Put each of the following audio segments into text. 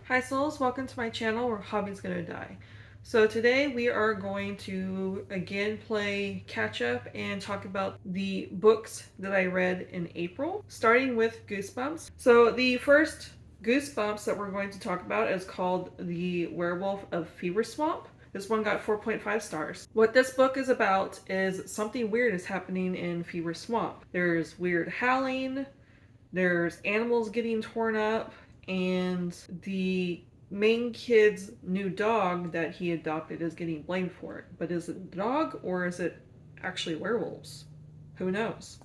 Hi souls, welcome to my channel where Hobby's Gonna Die. So today we are going to again play catch up and talk about the books that I read in April, starting with Goosebumps. So the first Goosebumps that we're going to talk about is called The Werewolf of Fever Swamp. This one got 4.5 stars. What this book is about is something weird is happening in Fever Swamp. There's weird howling, there's animals getting torn up, and the main kid's new dog that he adopted is getting blamed for it. But is it a dog or is it actually werewolves? Who knows?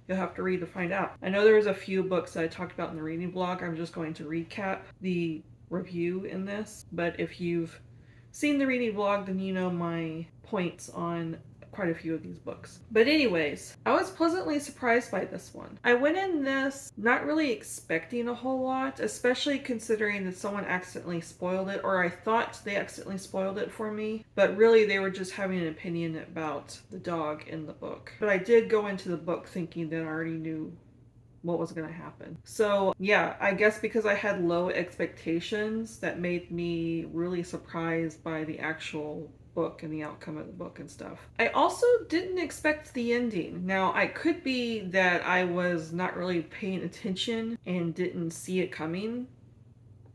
You'll have to read to find out. I know there was a few books that I talked about in the reading blog. I'm just going to recap the review in this. But if you've seen the reading blog, then you know my points on quite a few of these books. But anyways, I was pleasantly surprised by this one. I went in this not really expecting a whole lot, especially considering that someone accidentally spoiled it, or I thought they accidentally spoiled it for me, but really they were just having an opinion about the dog in the book. But I did go into the book thinking that I already knew what was going to happen. So yeah, I guess because I had low expectations, that made me really surprised by the actual book and the outcome of the book and stuff. I also didn't expect the ending. Now, I could be that I was not really paying attention and didn't see it coming.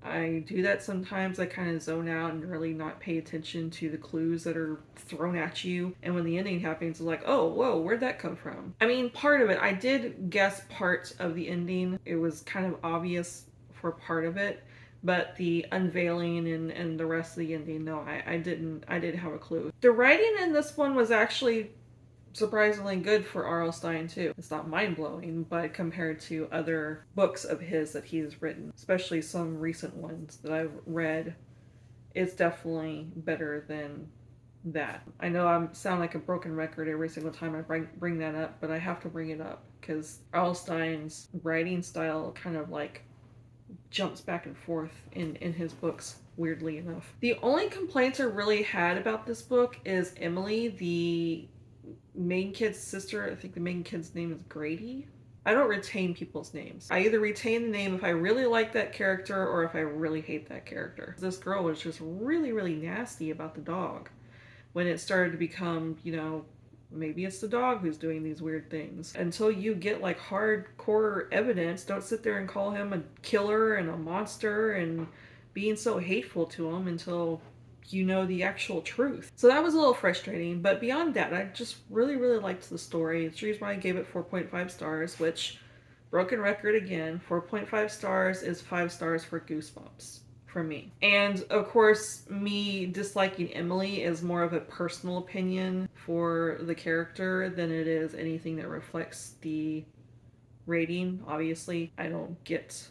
I do that sometimes. I kind of zone out and really not pay attention to the clues that are thrown at you. And when the ending happens, it's like, oh, whoa, where'd that come from? I mean, part of it, I did guess parts of the ending. It was kind of obvious for part of it. But the unveiling and the rest of the ending, no, I didn't have a clue. The writing in this one was actually surprisingly good for R.L. Stine too. It's not mind-blowing, but compared to other books of his that he's written, especially some recent ones that I've read, it's definitely better than that. I know I sound like a broken record every single time I bring that up, but I have to bring it up because R.L. Stine's writing style kind of like jumps back and forth in his books, weirdly enough. The only complaints I really had about this book is Emily, the main kid's sister. I think the main kid's name is Grady. I don't retain people's names. I either retain the name if I really like that character or if I really hate that character. This girl was just really, really nasty about the dog when it started to become, maybe it's the dog who's doing these weird things. Until you get like hardcore evidence, don't sit there and call him a killer and a monster and being so hateful to him until you know the actual truth. So that was a little frustrating, but beyond that, I just really, really liked the story. It's the reason why I gave it 4.5 stars, which, broken record again, 4.5 stars is 5 stars for Goosebumps. For me. And of course, me disliking Emily is more of a personal opinion for the character than it is anything that reflects the rating. Obviously, I don't get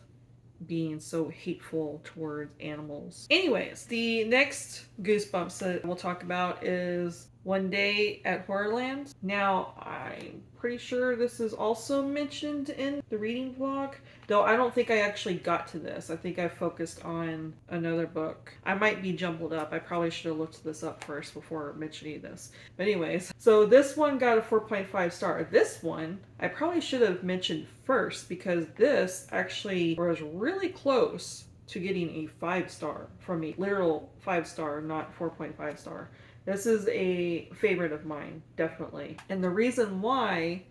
being so hateful towards animals. Anyways, the next Goosebumps that we'll talk about is One Day at Horrorland. Now, I'm pretty sure this is also mentioned in the reading vlog, though I don't think I actually got to this. I think I focused on another book. I might be jumbled up. I probably should have looked this up first before mentioning this. But anyways, so this one got a 4.5 star. This one, I probably should have mentioned first because this actually was really close to getting a 5 star from me. Literal 5 star, not 4.5 star. This is a favorite of mine, definitely. And the reason why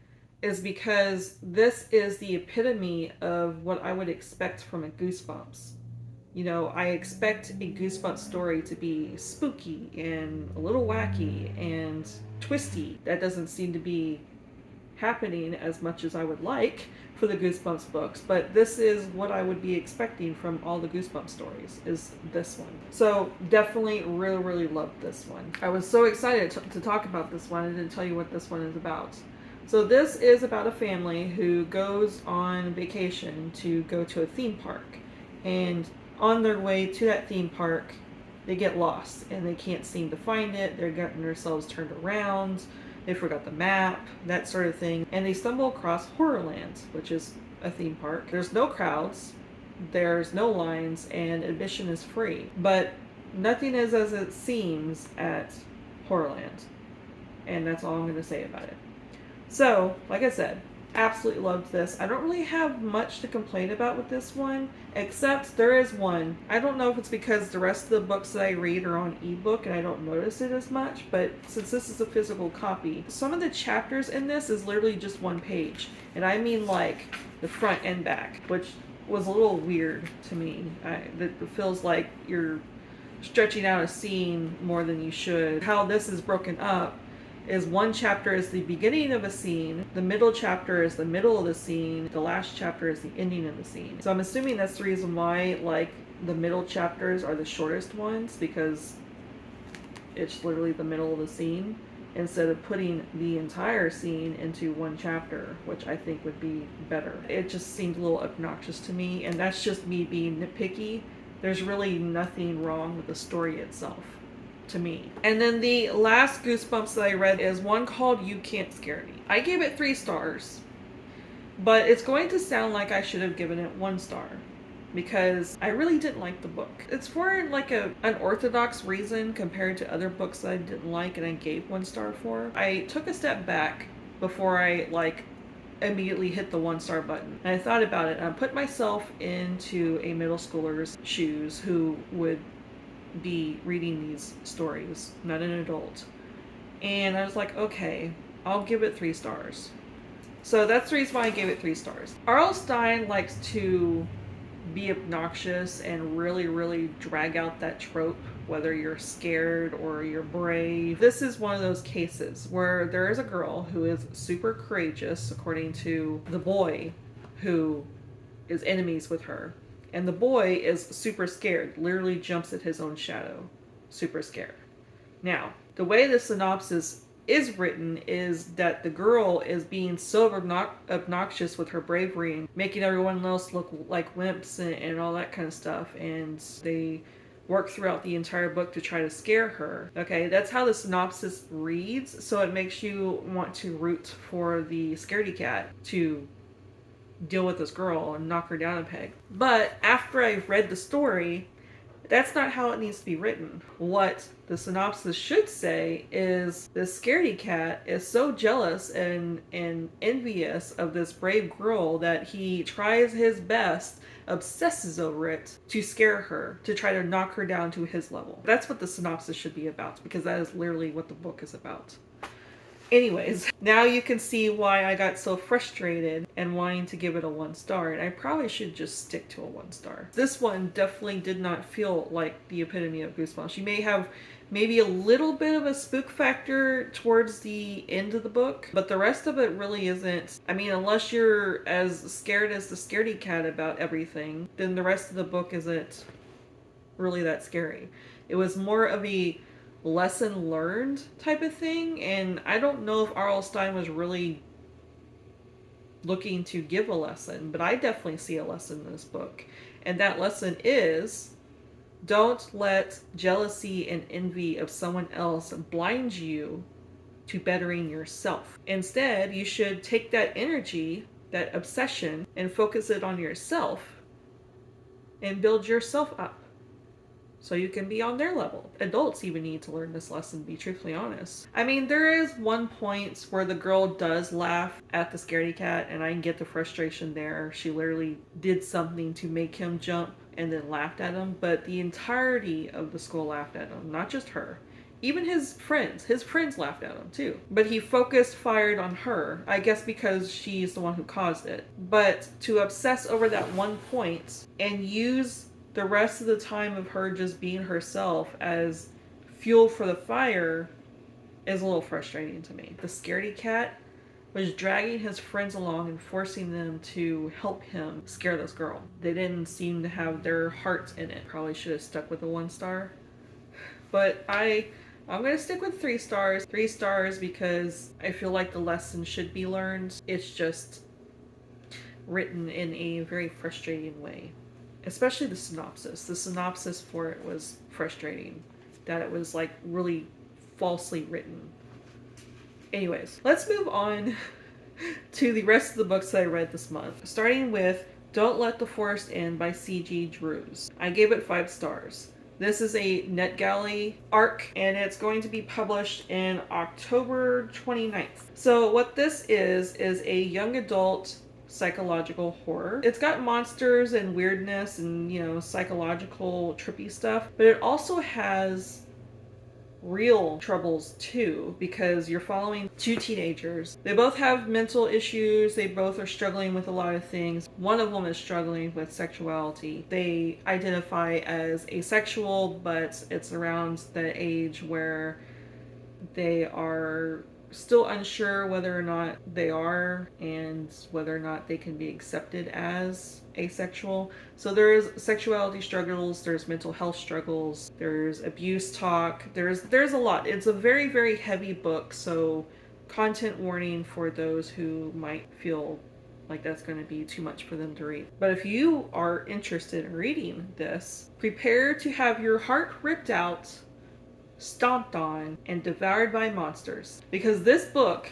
is because this is the epitome of what I would expect from a Goosebumps. I expect a Goosebumps story to be spooky and a little wacky and twisty. That doesn't seem to be happening as much as I would like for the Goosebumps books, but this is what I would be expecting from all the Goosebumps stories, is this one. So definitely really, really loved this one. I was so excited to talk about this one. I didn't tell you what this one is about. So this is about a family who goes on vacation to go to a theme park, and on their way to that theme park, they get lost and they can't seem to find it. They're getting themselves turned around. They forgot the map, that sort of thing. And they stumble across Horrorland, which is a theme park. There's no crowds, there's no lines, and admission is free. But nothing is as it seems at Horrorland. And that's all I'm going to say about it. So, like I said, Absolutely loved this. I don't really have much to complain about with this one, except there is one. I don't know if it's because the rest of the books that I read are on ebook and I don't notice it as much, but since this is a physical copy, some of the chapters in this is literally just one page. And I mean like the front and back, which was a little weird to me. It feels like you're stretching out a scene more than you should. How this is broken up is one chapter is the beginning of a scene, the middle chapter is the middle of the scene, the last chapter is the ending of the scene. So I'm assuming that's the reason why, like, the middle chapters are the shortest ones, because it's literally the middle of the scene, instead of putting the entire scene into one chapter, which I think would be better. It just seemed a little obnoxious to me, and that's just me being nitpicky. There's really nothing wrong with the story itself, to me. And then the last Goosebumps that I read is one called You Can't Scare Me. I gave it 3 stars, but it's going to sound like I should have given it 1 star, because I really didn't like the book. It's for like an unorthodox reason compared to other books that I didn't like and I gave 1 star for. I took a step back before I immediately hit the 1 star button. And I thought about it, and I put myself into a middle schooler's shoes who would be reading these stories, not an adult. And I was like, okay, I'll give it 3 stars. So that's the reason why I gave it 3 stars. R.L. Stine likes to be obnoxious and really, really drag out that trope, whether you're scared or you're brave. This is one of those cases where there is a girl who is super courageous, according to the boy who is enemies with her. And the boy is super scared, literally jumps at his own shadow. Super scared. Now, the way the synopsis is written is that the girl is being so obnoxious with her bravery and making everyone else look like wimps and all that kind of stuff. And they work throughout the entire book to try to scare her. Okay, that's how the synopsis reads. So it makes you want to root for the scaredy cat to deal with this girl and knock her down a peg. But after I've read the story, that's not how it needs to be written. What the synopsis should say is the scaredy cat is so jealous and envious of this brave girl that he tries his best, obsesses over it, to scare her, to try to knock her down to his level. That's what the synopsis should be about, because that is literally what the book is about. Anyways, now you can see why I got so frustrated and wanting to give it a 1 star, and I probably should just stick to a 1 star. This one definitely did not feel like the epitome of Goosebumps. You may have maybe a little bit of a spook factor towards the end of the book, but the rest of it really isn't. I mean, unless you're as scared as the scaredy cat about everything, then the rest of the book isn't really that scary. It was more of a lesson learned type of thing, and I don't know if R.L. Stine was really looking to give a lesson, but I definitely see a lesson in this book. And that lesson is, don't let jealousy and envy of someone else blind you to bettering yourself. Instead, you should take that energy, that obsession, and focus it on yourself and build yourself up so you can be on their level. Adults even need to learn this lesson, to be truthfully honest. I mean, there is one point where the girl does laugh at the scaredy cat, and I can get the frustration there. She literally did something to make him jump and then laughed at him, but the entirety of the school laughed at him, not just her. Even his friends laughed at him too. But he focused fired on her, I guess because she's the one who caused it. But to obsess over that one point and use the rest of the time of her just being herself as fuel for the fire is a little frustrating to me. The scaredy cat was dragging his friends along and forcing them to help him scare this girl. They didn't seem to have their hearts in it. Probably should have stuck with a 1 star. But I'm going to stick with 3 stars. 3 stars because I feel like the lesson should be learned. It's just written in a very frustrating way. Especially the synopsis. The synopsis for it was frustrating. That it was like really falsely written. Anyways, let's move on to the rest of the books that I read this month. Starting with Don't Let the Forest In by C.G. Drews. I gave it 5 stars. This is a NetGalley arc, and it's going to be published in October 29th. So what this is a young adult psychological horror. It's got monsters and weirdness and, psychological trippy stuff, but it also has real troubles too, because you're following two teenagers. They both have mental issues, they both are struggling with a lot of things. One of them is struggling with sexuality. They identify as asexual, but it's around the age where they are still unsure whether or not they are and whether or not they can be accepted as asexual. So there's sexuality struggles, there's mental health struggles, there's abuse talk, there's a lot. It's a very, very heavy book, so content warning for those who might feel like that's going to be too much for them to read. But if you are interested in reading this, prepare to have your heart ripped out, stomped on, and devoured by monsters, because this book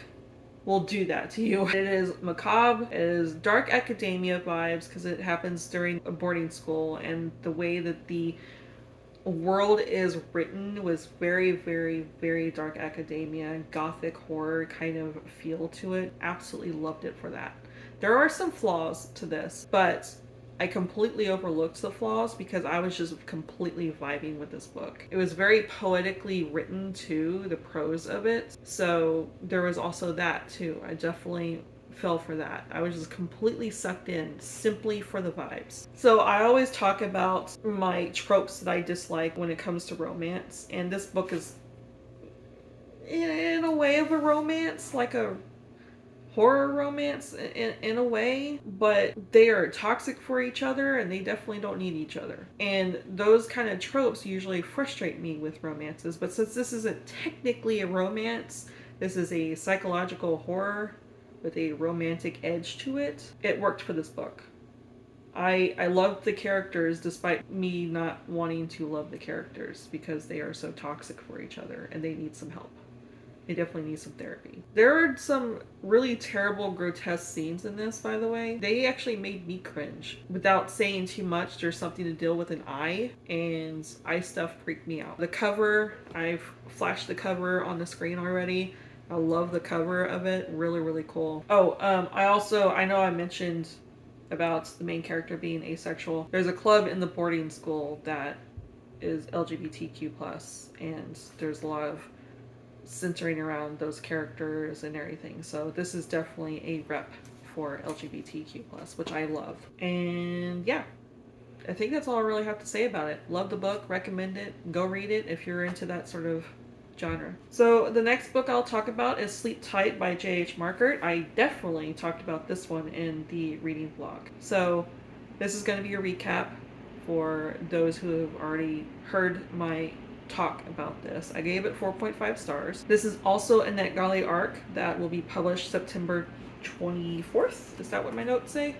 will do that to you. It is macabre, it is dark academia vibes because it happens during a boarding school, and the way that the world is written was very, very, very dark academia, gothic horror kind of feel to it. Absolutely loved it for that. There are some flaws to this, but I completely overlooked the flaws because I was just completely vibing with this book. It was very poetically written too, the prose of it. So there was also that too. I definitely fell for that. I was just completely sucked in simply for the vibes. So I always talk about my tropes that I dislike when it comes to romance, and this book is in a way of a romance, like a horror romance in a way, but they are toxic for each other and they definitely don't need each other. And those kind of tropes usually frustrate me with romances, but since this isn't technically a romance, this is a psychological horror with a romantic edge to it, it worked for this book. I loved the characters despite me not wanting to love the characters because they are so toxic for each other and they need some help. They definitely need some therapy. There are some really terrible, grotesque scenes in this, by the way. They actually made me cringe. Without saying too much, there's something to deal with an eye, and eye stuff freaked me out. The cover, I've flashed the cover on the screen already. I love the cover of it. Really, really cool. Oh, I know I mentioned about the main character being asexual. There's a club in the boarding school that is LGBTQ+, and there's a lot of centering around those characters and everything. So this is definitely a rep for LGBTQ+, which I love. And yeah, I think that's all I really have to say about it. Love the book, recommend it, go read it if you're into that sort of genre. So the next book I'll talk about is Sleep Tight by J.H. Markert. I definitely talked about this one in the reading vlog. So this is going to be a recap for those who have already heard my talk about this. I gave it 4.5 stars. This is also a NetGalley arc that will be published September 24th. Is that what my notes say?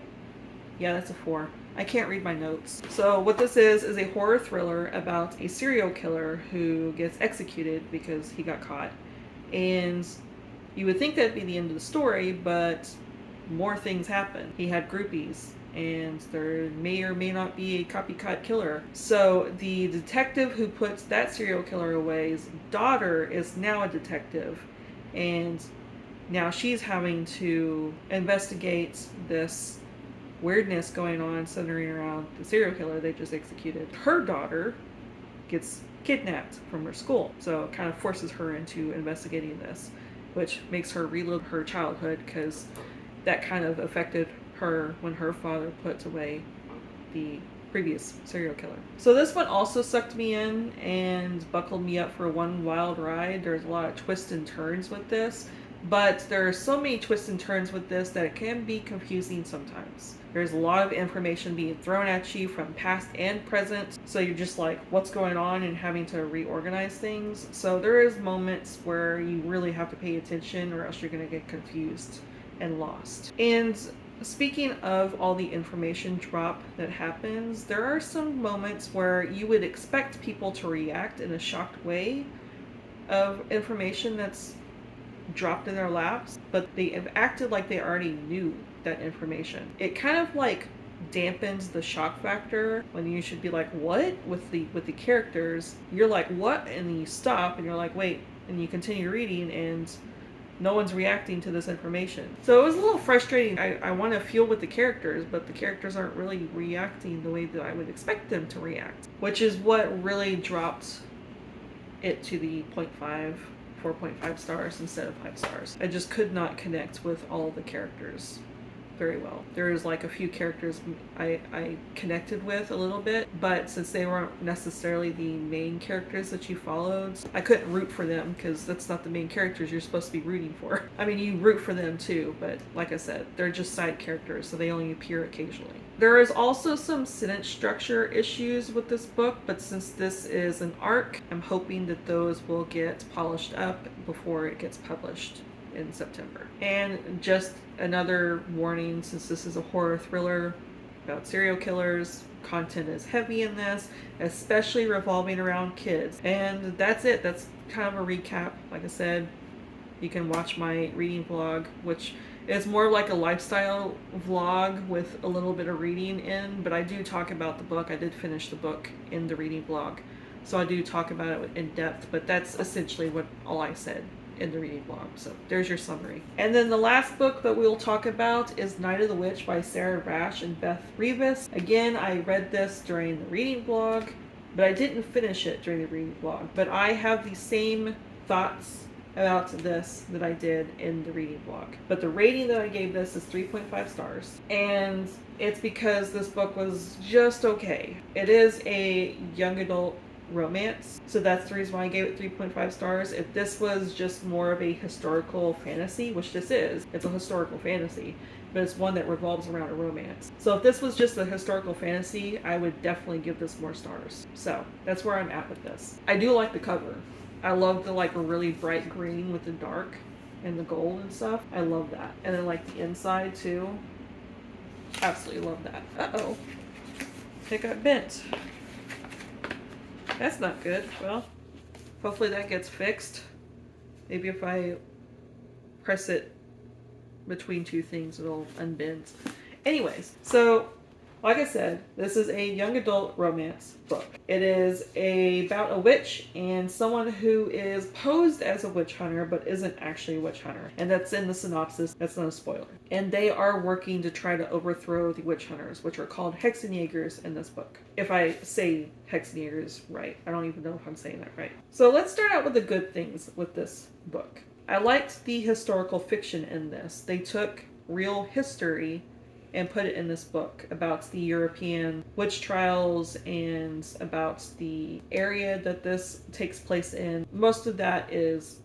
Yeah, that's a 4. I can't read my notes. So what this is a horror thriller about a serial killer who gets executed because he got caught. And you would think that'd be the end of the story, but more things happen. He had groupies, and there may or may not be a copycat killer. So the detective who puts that serial killer away's daughter is now a detective, and now she's having to investigate this weirdness going on centering around the serial killer they just executed. Her daughter gets kidnapped from her school, so it kind of forces her into investigating this, which makes her relive her childhood because that kind of affected her when her father put away the previous serial killer. So this one also sucked me in and buckled me up for one wild ride. There's a lot of twists and turns with this, but there are so many twists and turns with this that it can be confusing sometimes. There's a lot of information being thrown at you from past and present, so you're just like, what's going on, and having to reorganize things. So there is moments where you really have to pay attention or else you're going to get confused and lost. And speaking of all the information drop that happens, there are some moments where you would expect people to react in a shocked way of information that's dropped in their laps, but they have acted like they already knew that information. It kind of like dampens the shock factor when you should be like, what? With the characters, you're like, what? And then you stop and you're like, wait, and you continue reading and no one's reacting to this information. So it was a little frustrating. I want to feel with the characters, but the characters aren't really reacting the way that I would expect them to react, which is what really dropped it to the 4.5 stars instead of 5 stars. I just could not connect with all the characters very well. There's like a few characters I connected with a little bit, but since they weren't necessarily the main characters that you followed, I couldn't root for them because that's not the main characters you're supposed to be rooting for. I mean, you root for them too, but like I said, they're just side characters, so they only appear occasionally. There is also some sentence structure issues with this book, but since this is an arc, I'm hoping that those will get polished up before it gets published in September. And just another warning, since this is a horror thriller about serial killers, content is heavy in this, especially revolving around kids. And that's it. That's kind of a recap. Like I said, you can watch my reading vlog, which is more like a lifestyle vlog with a little bit of reading in, but I do talk about the book. I did finish the book in the reading vlog, so I do talk about it in depth, but that's essentially what all I said in the reading blog. So there's your summary. And then the last book that we'll talk about is Night of the Witch by Sara, Raasch, and Beth Revis. Again, I read this during the reading blog, but I didn't finish it during the reading blog. But I have the same thoughts about this that I did in the reading blog. But the rating that I gave this is 3.5 stars. And it's because this book was just okay. It is a young adult romance, so that's the reason why I gave it 3.5 stars. If this was just more of a historical fantasy, which this is, it's a historical fantasy, but it's one that revolves around a romance. So if this was just a historical fantasy, I would definitely give this more stars. So that's where I'm at with this. I do like the cover. I love the like really bright green with the dark and the gold and stuff. I love that. And then like the inside too. Absolutely love that. Uh-oh. It got bent. That's not good. Well, hopefully that gets fixed. Maybe if I press it between two things, it'll unbend. Anyways, so like I said, this is a young adult romance book. It is about a witch and someone who is posed as a witch hunter but isn't actually a witch hunter. And that's in the synopsis. That's not a spoiler. And they are working to try to overthrow the witch hunters, which are called Hexenjägers in this book. If I say Hexenjägers right. I don't even know if I'm saying that right. So let's start out with the good things with this book. I liked the historical fiction in this. They took real history and put it in this book about the European witch trials and about the area that this takes place in. Most of that is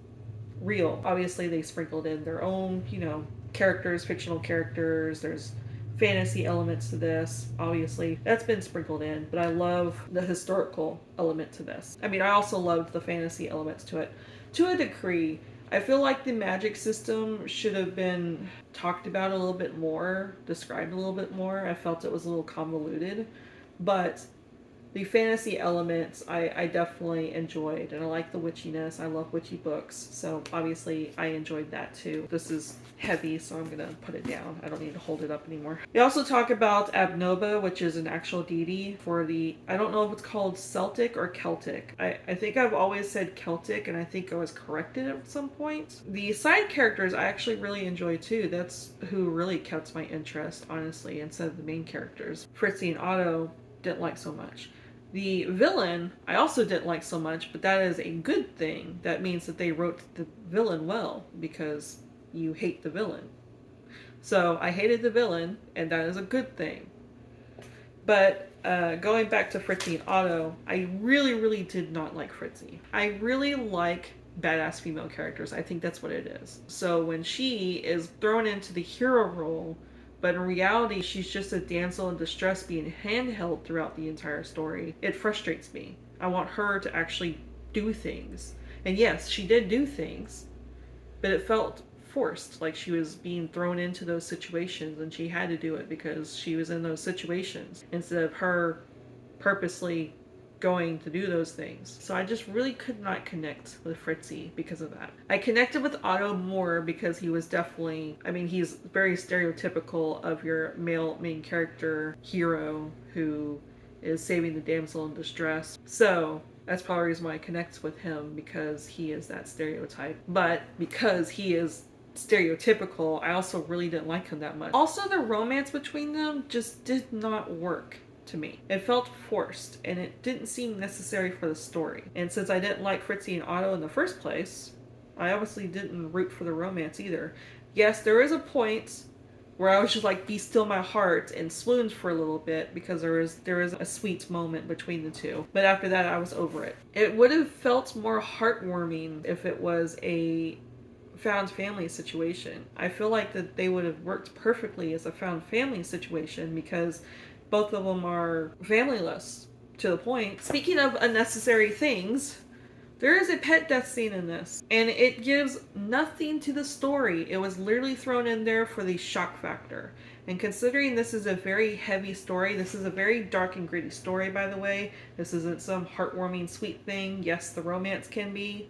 real. Obviously, they sprinkled in their own, characters, fictional characters. There's fantasy elements to this. Obviously, that's been sprinkled in, but I love the historical element to this. I mean, I also loved the fantasy elements to it. To a degree, I feel like the magic system should have been talked about a little bit more, described a little bit more. I felt it was a little convoluted, but the fantasy elements I definitely enjoyed, and I like the witchiness. I love witchy books, so obviously I enjoyed that too. This is heavy, so I'm going to put it down. I don't need to hold it up anymore. They also talk about Abnoba, which is an actual deity for I don't know if it's called Celtic or Celtic. I think I've always said Celtic, and I think I was corrected at some point. The side characters I actually really enjoy too. That's who really kept my interest, honestly, instead of the main characters. Fritzy and Otto didn't like so much. The villain, I also didn't like so much, but that is a good thing. That means that they wrote the villain well, because you hate the villain. So I hated the villain, and that is a good thing. But going back to Fritzy and Otto, I really, really did not like Fritzy. I really like badass female characters. I think that's what it is. So when she is thrown into the hero role, but in reality, she's just a damsel in distress being handheld throughout the entire story, it frustrates me. I want her to actually do things. And yes, she did do things, but it felt forced, like she was being thrown into those situations and she had to do it because she was in those situations, instead of her purposely going to do those things. So I just really could not connect with Fritzy because of that. I connected with Otto more because he was definitely, I mean, he's very stereotypical of your male main character hero who is saving the damsel in distress. So that's probably the reason why I connect with him, because he is that stereotype. But because he is stereotypical, I also really didn't like him that much. Also, the romance between them just did not work to me. It felt forced, and it didn't seem necessary for the story. And since I didn't like Fritzy and Otto in the first place, I obviously didn't root for the romance either. Yes, there is a point where I was just like, be still my heart, and swooned for a little bit because there is a sweet moment between the two. But after that, I was over it. It would have felt more heartwarming if it was a found family situation. I feel like that they would have worked perfectly as a found family situation because both of them are familyless to the point. Speaking of unnecessary things, there is a pet death scene in this, and it gives nothing to the story. It was literally thrown in there for the shock factor. And considering this is a very heavy story, this is a very dark and gritty story, by the way. This isn't some heartwarming, sweet thing. Yes, the romance can be,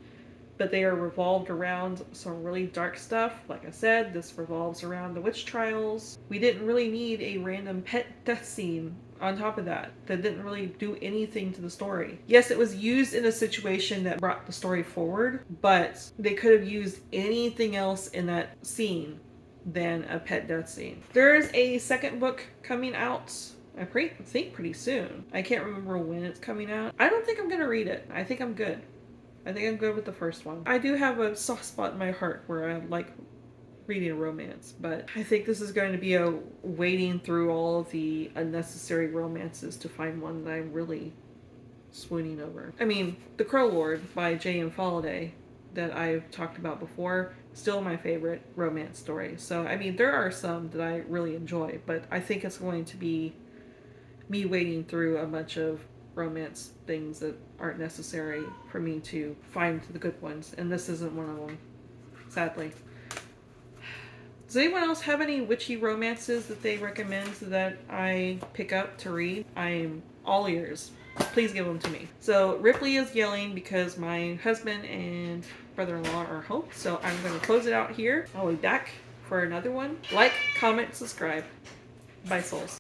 but they are revolved around some really dark stuff. Like I said, this revolves around the witch trials. We didn't really need a random pet death scene on top of that didn't really do anything to the story. Yes, it was used in a situation that brought the story forward, but they could have used anything else in that scene than a pet death scene. There is a second book coming out, I think pretty soon. I can't remember when it's coming out. I don't think I'm going to read it. I think I'm good. I think I'm good with the first one. I do have a soft spot in my heart where I like reading a romance, but I think this is going to be a wading through all of the unnecessary romances to find one that I'm really swooning over. I mean, The Crow Lord by J.M. Faraday that I've talked about before, still my favorite romance story. So, I mean, there are some that I really enjoy, but I think it's going to be me wading through a bunch of romance things that aren't necessary for me to find the good ones, and this isn't one of them, sadly. Does anyone else have any witchy romances that they recommend that I pick up to read? I'm all ears. Please give them to me. So Ripley is yelling because my husband and brother-in-law are home, so I'm going to close it out here. I'll be back for another one. Like, comment, subscribe. Bye, souls.